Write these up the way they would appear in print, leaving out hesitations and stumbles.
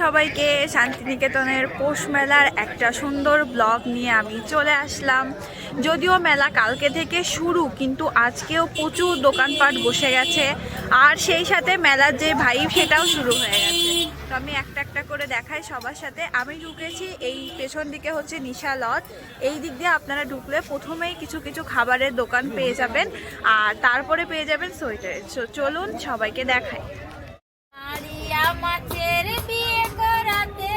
সবাইকে শান্তিনিকেতনের পৌষ মেলার একটা সুন্দর ব্লগ নিয়ে আমি চলে আসলাম। যদিও মেলা কালকে থেকে শুরু, কিন্তু আজকেও প্রচুর দোকানপাট বসে গেছে, আর সেই সাথে মেলার যে ভাইব সেটাও শুরু হয়ে গেছে। তো আমি একটা একটা করে দেখাই সবার সাথে। আমি ঢুকেছি, এই পেছন দিকে হচ্ছে নিশা লজ। এই দিক দিয়ে আপনারা ঢুকলে প্রথমেই কিছু কিছু খাবারের দোকান পেয়ে যাবেন, আর তারপরে পেয়ে যাবেন সোয়েটার। চলুন সবাইকে দেখাই। মাছের বিয়ে করাতে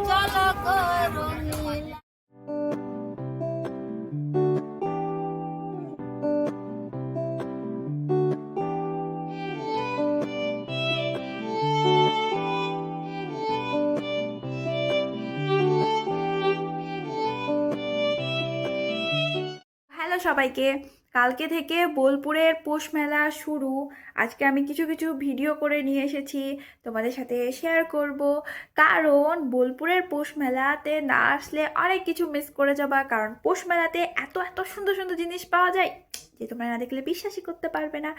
চলো করুন। হ্যালো সবাইকে, কালকে থেকে বোলপুরের পৌষ মেলা শুরু। আজকে আমি কিছু কিছু ভিডিও করে নিয়ে এসেছি, তোমাদের সাথে শেয়ার করব। কারণ বোলপুরের পৌষ মেলাতে না আসলে অনেক কিছু মিস করে যাবা। কারণ পৌষ মেলাতে এত এত সুন্দর সুন্দর জিনিস পাওয়া যায় যে তোমরা না দেখলে বিশ্বাসই করতে পারবে না।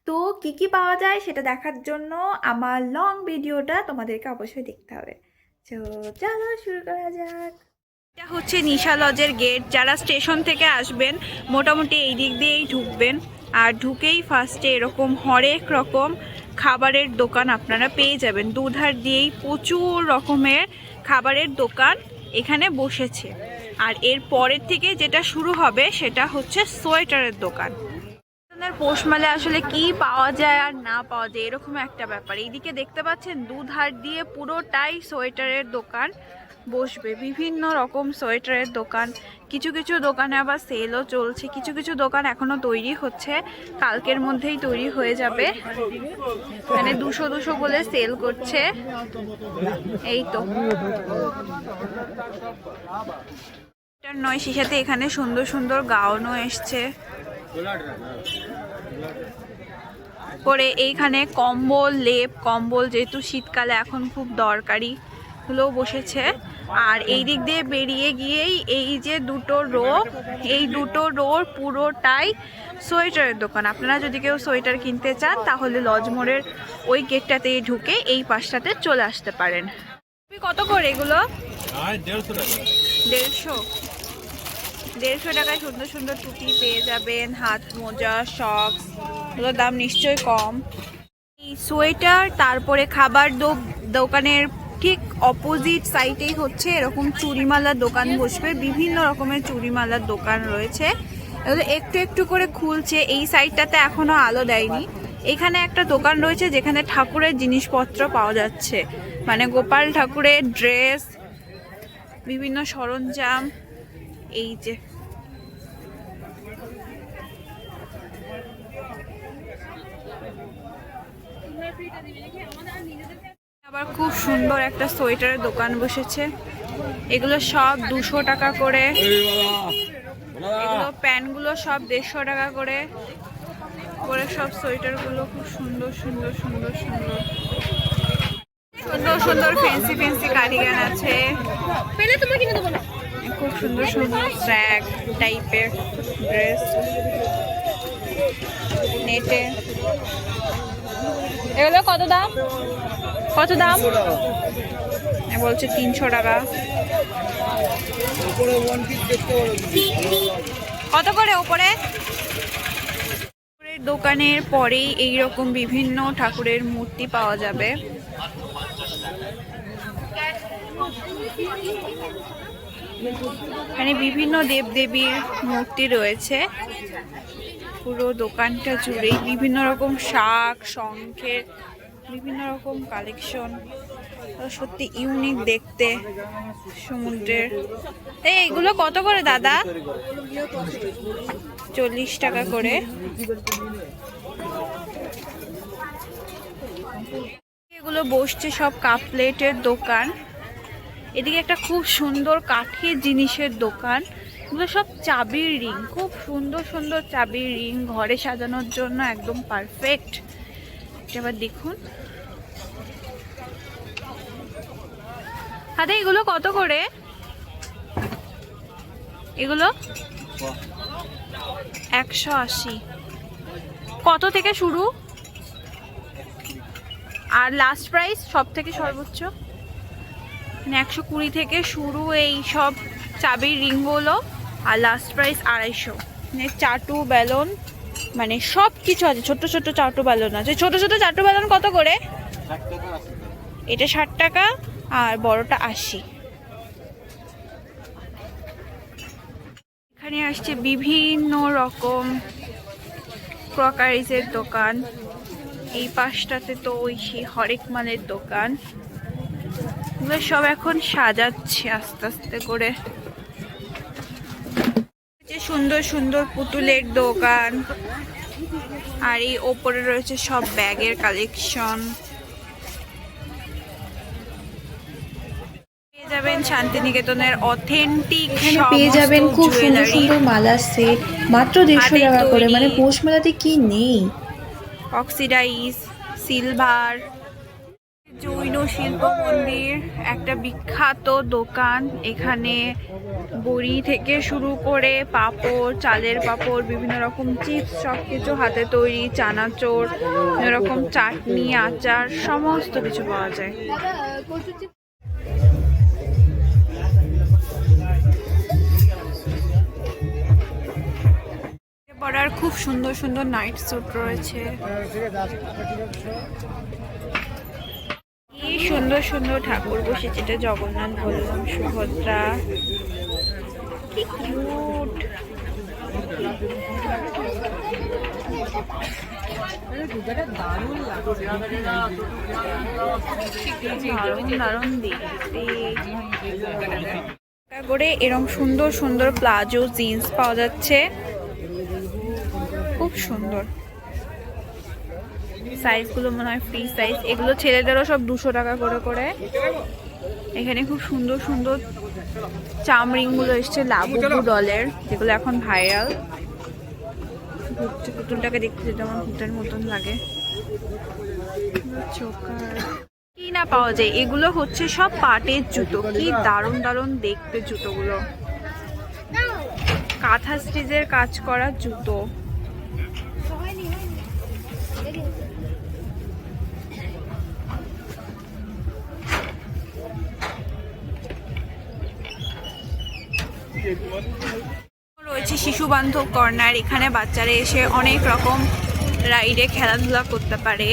তো কি কি পাওয়া যায় সেটা দেখার জন্য আমার লং ভিডিওটা তোমাদেরকে অবশ্যই দেখতে হবে। তো চলো শুরু করা যাক। এটা হচ্ছে নিশা লজের গেট। যারা স্টেশন থেকে আসবেন মোটামুটি এই দিক দিয়েই ঢুকবেন, আর ঢুকেই ফার্স্টে এরকম হরেক রকম খাবারের দোকান আপনারা পেয়ে যাবেন। দুধার দিয়েই প্রচুর রকমের খাবারের দোকান এখানে বসেছে। আর এর পরের থেকে যেটা শুরু হবে সেটা হচ্ছে সোয়েটারের দোকান। পৌষ মেলে আসলে কি পাওয়া যায় আর না পাওয়া যায় এরকম একটা ব্যাপার। এইদিকে দেখতে পাচ্ছেন দুধার দিয়ে পুরোটাই সোয়েটারের দোকান বসবে, বিভিন্ন রকম সোয়েটারের দোকান। কিছু কিছু দোকানে আবার সেলও চলছে, কিছু কিছু দোকান এখনো তৈরি হচ্ছে, কালকের মধ্যেই তৈরি হয়ে যাবে। মানে 200 বলে সেল করছে। এই তো নয়, সেই সাথে এখানে সুন্দর সুন্দর গাউনও এসছে করে। এইখানে কম্বল, লেপ কম্বল যেহেতু শীতকালে এখন খুব দরকারি, গুলোও বসেছে। আর এই দিক দিয়ে বেরিয়ে গিয়েই এই যে দুটো রো, এই দুটো রোর পুরোটাই সোয়েটারের দোকান। আপনারা যদি কেউ সোয়েটার কিনতে চান তাহলে লজ মোড়ের ওই গেটটাতে ঢুকে এই পাশটাতে চলে আসতে পারেন। কত করে এগুলো? 150 টাকায় সুন্দর সুন্দর টুপি পেয়ে যাবেন, হাত মোজা, সক্স। এগুলোর দাম নিশ্চয়ই কম। এই সোয়েটার, তারপরে খাবার দোকানের ঠিক অপোজিট সাইডেই হচ্ছে এরকম চুড়িমালার দোকান বসবে। বিভিন্ন রকমের চুড়িমালার দোকান রয়েছে, এগুলো একটু একটু করে খুলছে। এই সাইডটাতে এখনো আলো দেয়নি। এখানে একটা দোকান রয়েছে যেখানে ঠাকুরের জিনিসপত্র পাওয়া যাচ্ছে, মানে গোপাল ঠাকুরের ড্রেস, বিভিন্ন সরঞ্জাম। এই যে আবার খুব সুন্দর একটা সোয়েটারের দোকান বসেছে। এগুলো সব 200 টাকা করে, এগুলো প্যান্টগুলো সব 150 টাকা করে করে সব সোয়েটারগুলো খুব সুন্দর সুন্দর সুন্দর সুন্দর সুন্দর সুন্দর ফ্যান্সি ফ্যান্সি কার্ডিগান আছে। খুব সুন্দর সুন্দর স্ট্যাগ টাইপের ড্রেস নেটে। এগুলো কত দাম? কত দাম বলছে? 300 টাকা। কত করে ওপরে? দোকানের পরেই এইরকম বিভিন্ন ঠাকুরের মূর্তি পাওয়া যাবে। এখানে বিভিন্ন দেবদেবীর মূর্তি রয়েছে। পুরো দোকানটা জুড়েই বিভিন্ন রকম শাক, শঙ্খের বিভিন্ন রকম কালেকশন। সত্যি ইউনিক দেখতে সমুদ্রের। এইগুলো কত করে দাদা? 40 টাকা করে। এগুলো বসছে সব কাপ প্লেটের দোকান। এদিকে একটা খুব সুন্দর কাঠের জিনিসের দোকান। এগুলো সব চাবির রিং, খুব সুন্দর সুন্দর চাবির রিং, ঘরে সাজানোর জন্য একদম পারফেক্ট। এবার দেখুন দাদা, এগুলো কত করে? এগুলো 180। কত থেকে শুরু আর লাস্ট প্রাইস সব থেকে সর্বোচ্চ? মানে 120 থেকে শুরু এই সব চাবির রিংগুলো, আর লাস্ট প্রাইস 250। মানে চাটু বেলুন, মানে সব কিছু আছে। ছোট ছোট চাটু বেলুন আছে। ছোট ছোট চাটু বেলুন কত করে? এটা 60 টাকা আর বড়টা 80। এখানে আসছে বিভিন্ন রকম ক্রকারিজের দোকান। এই পাশটাতে তো ওই সেই হরেক মালের দোকান। এগুলো সব এখন সাজাচ্ছে আস্তে আস্তে করে। সুন্দর সুন্দর পুতুলের দোকান, আর এই ওপরে রয়েছে সব ব্যাগের কালেকশন। পেয়ে যাবেন শান্তিনিকেতনের অথেন্টিক, এখানে পেয়ে যাবেন খুব সুন্দর সুন্দর মালার সেট মাত্র 150 টাকা করে। মানে পৌষ মেলাতে কি নেই। অক্সিডাইজ, সিলভার, জৈন শিল্প মন্দির একটা বিখ্যাত দোকান। এখানে বড়ি থেকে শুরু করে পাঁপড়, চালের পাঁপড়, বিভিন্ন রকম চিপস, সব কিছু হাতে তৈরি, চানাচুর, বিভিন্ন রকম চাটনি, আচার, সমস্ত কিছু পাওয়া যায়। পরার খুব সুন্দর সুন্দর নাইট স্যুট রয়েছে। কি সুন্দর সুন্দর ঠাকুর বসেছে। এটা জগন্নাথ, বললাম, সুভদ্রা, কি কিউট। দারুণ দারুণ দেখতে। করে এরকম সুন্দর সুন্দর প্লাজো জিন্স পাওয়া যাচ্ছে, খুব সুন্দর। সাইজগুলো মনে হয় ফ্রি সাইজ। এগুলো ছেলেদেরও সব 200 টাকা করে করে। এখানে খুব সুন্দর সুন্দর চামড়িংগুলো এসছে লাবুবু ডলের, যেগুলো এখন ভাইরাল। পুতুলটাকে দেখতে যেটা আমার ভূতের মতন লাগে। চোকার কি না পাওয়া যায়। এগুলো হচ্ছে সব পাটের জুতো, কি দারুণ দারুণ দেখতে জুতোগুলো। কাঁথা স্টিচের কাজ করা জুতো। রয়েছে শিশু বান্ধব কর্নার। এখানে বাচ্চারা এসে অনেক রকম রাইডে খেলাধুলা করতে পারে।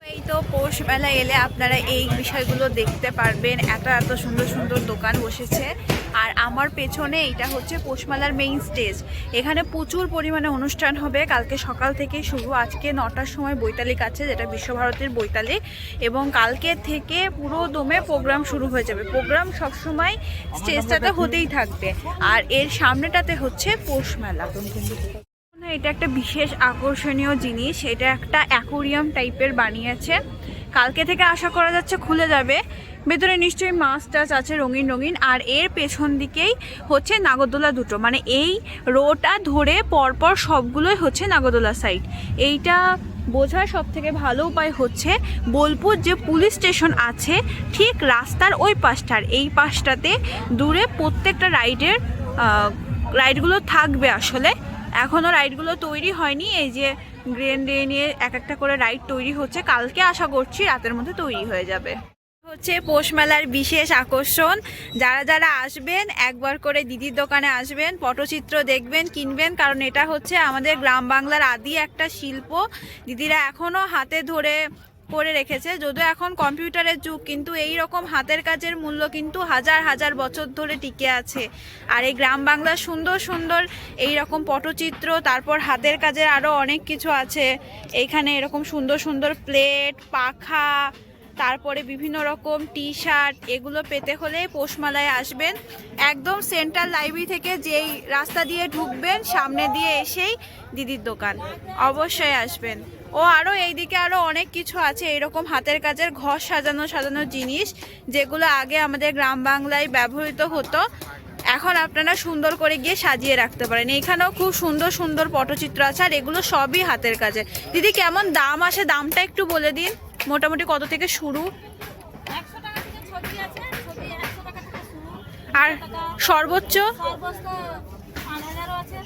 এই তো পৌষ মেলা এলে আপনারা এই বিষয়গুলো দেখতে পারবেন। এত এত সুন্দর সুন্দর দোকান বসেছে। আর আমার পেছনে এটা হচ্ছে পৌষ মেলার মেইন স্টেজ। এখানে প্রচুর পরিমাণে অনুষ্ঠান হবে। কালকে সকাল থেকে শুরু। আজকে 9টার সময় বৈতালিক আছে, যেটা বিশ্বভারতীর বৈতালিক, এবং কালকে থেকে পুরো দমে প্রোগ্রাম শুরু হয়ে যাবে। প্রোগ্রাম সবসময় স্টেজটাতে হতেই থাকবে। আর এর সামনেটাতে হচ্ছে পৌষ মেলা। এটা একটা বিশেষ আকর্ষণীয় জিনিস। এটা একটা অ্যাকোরিয়াম টাইপের বানিয়েছে। কালকে থেকে আশা করা যাচ্ছে খুলে যাবে। ভেতরে নিশ্চয়ই মাছ টাছ আছে রঙিন রঙিন। আর এর পেছন দিকেই হচ্ছে নাগরদোলা দুটো, মানে এই রোটা ধরে পরপর সবগুলোই হচ্ছে নাগরদোলা সাইড। এইটা বোঝার সব থেকে ভালো উপায় হচ্ছে বোলপুর যে পুলিশ স্টেশন আছে ঠিক রাস্তার ওই পাশটার, এই পাশটাতে দূরে প্রত্যেকটা রাইডগুলো থাকবে। আসলে এখনও রাইডগুলো তৈরি হয়নি। এই যে গ্রেন ডে নিয়ে এক একটা করে রাইড তৈরি হচ্ছে। কালকে আশা করছি রাতের মধ্যে তৈরি হয়ে যাবে। হচ্ছে পৌষ মেলার বিশেষ আকর্ষণ। যারা যারা আসবেন একবার করে দিদির দোকানে আসবেন, পটচিত্র দেখবেন, কিনবেন। কারণ এটা হচ্ছে আমাদের গ্রাম বাংলার আদি একটা শিল্প। দিদিরা এখনও হাতে ধরে করে রেখেছে। যদিও এখন কম্পিউটারের যুগ, কিন্তু এই রকম হাতের কাজের মূল্য কিন্তু হাজার হাজার বছর ধরে টিকে আছে। আর এই গ্রাম বাংলার সুন্দর সুন্দর এই রকম পটচিত্র, তারপর হাতের কাজের আরও অনেক কিছু আছে। এইখানে এরকম সুন্দর সুন্দর প্লেট, পাখা, তারপরে বিভিন্ন রকম টি শার্ট, এগুলো পেতে হলে পৌষমেলায় আসবেন। একদম সেন্ট্রাল লাইব্রেরি থেকে যেই রাস্তা দিয়ে ঢুকবেন সামনে দিয়ে এসেই দিদির দোকান, অবশ্যই আসবেন। ও আরও এইদিকে আরও অনেক কিছু আছে এরকম হাতের কাজের ঘর সাজানো সাজানো জিনিস, যেগুলো আগে আমাদের গ্রাম বাংলায় ব্যবহৃত হতো। এখন আপনারা সুন্দর করে গিয়ে সাজিয়ে রাখতে পারেন। এইখানেও খুব সুন্দর সুন্দর পটচিত্র আছে। আর এগুলো সবই হাতের কাজের। দিদি কেমন দাম আসে, দামটা একটু বলে দিন। মোটামুটি কত থেকে শুরু? 100 টাকা থেকে ছবি আছে, ছবি 100 টাকা থেকে শুরু। আর সর্বোচ্চ? সর্বোচ্চ 5000 আছে।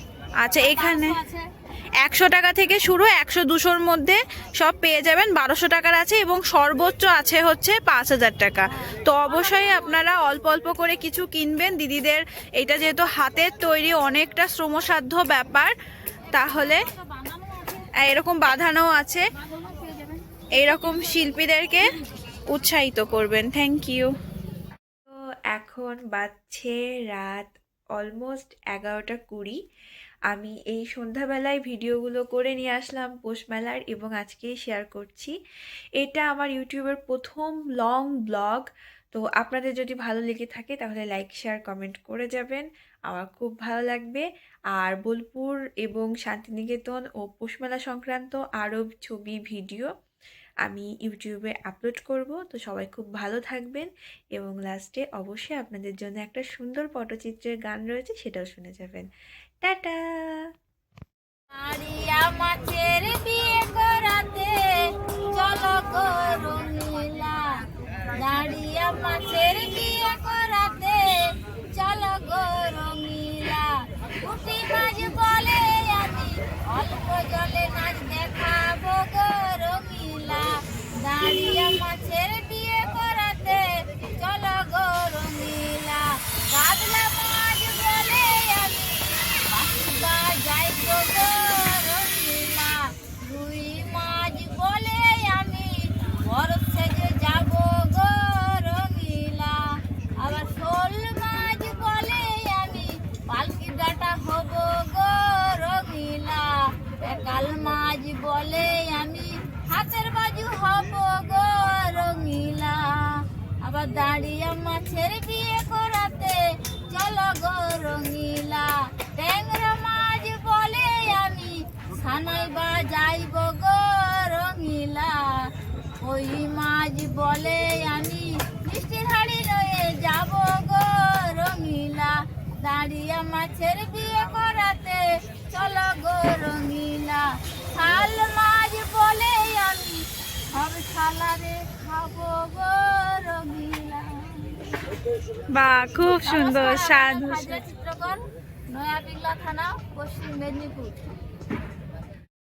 আচ্ছা, এখানে 100 টাকা থেকে শুরু, 100-200-র মধ্যে সব পেয়ে যাবেন। 1200 টাকার আছে এবং সর্বোচ্চ আছে হচ্ছে 5000 টাকা। তো অবশ্যই আপনারা অল্প অল্প করে কিছু কিনবেন দিদিদের। এটা যেহেতু হাতের তৈরি, অনেকটা শ্রমসাধ্য ব্যাপার, তাহলে এরকম বাঁধানো আছে, এইরকম শিল্পীদেরকে উৎসাহিত করবেন। Thank you. তো এখন বাজছে রাত অলমোস্ট 11:20। আমি এই সন্ধ্যাবেলায় ভিডিওগুলো করে নিয়ে আসলাম পৌষ মেলার এবং আজকেই শেয়ার করছি। এটা আমার ইউটিউবের প্রথম লং ব্লগ। তো আপনাদের যদি ভালো লেগে থাকে তাহলে লাইক, শেয়ার, কমেন্ট করে যাবেন, আমার খুব ভালো লাগবে। আর বোলপুর এবং শান্তিনিকেতন ও পৌষ মেলা সংক্রান্ত আরও ছবি, ভিডিও আমি ইউটিউবে আপলোড করব। তো সবাই খুব ভালো থাকবেন এবং লাস্টে অবশ্যই আপনাদের জন্য একটা সুন্দর পটচিত্রের গান রয়েছে, সেটাও শুনে যাবেন। টাটা। দাঁড়িয়া মাছের বিয়ে করাতে চলো গো রঙিলা, দাঁড়িয়া মাছের বিয়ে করাতে চলো গো রঙিলা। পুঁটি মাছ বলে আমি অল্প জলে নাচ দেখাবো গো রঙিলা, দাঁড়িয়া মাছের বিয়ে করাতে চলো গো রঙিলা। কাতলা মাছ বলে আমি বাসুদা যাই গো রঙিলা, রুই মাছ বলে আমি বরফে যাব গো রঙিলা। আবার শোল মাছ বলে আমি পালকি ডাটা হব গো রঙিলা। কাল মাছ বলে আমি হাতের বাজু হব গো রঙিলা। আবার দাঁড়িয়া মাছের বিয়ে করাতে চলো গো রঙিলা, ট্যাংরা মাছ বলে আমি সানাই বা যাইব গো রঙিলা। ওই মাছ বলে আমি মিষ্টির হাড়ি লয়ে যাব গো রঙিলা, দাঁড়িয়া মাছের বিয়ে করাতে চলো গো রঙিলা। শাল মাছ বলে আমি সব শালারে খাবো গো রঙিলা। বাহ, খুব সুন্দর, সাধু। চিত্রকর, নয়া পিংলা থানা, পশ্চিম মেদিনীপুর।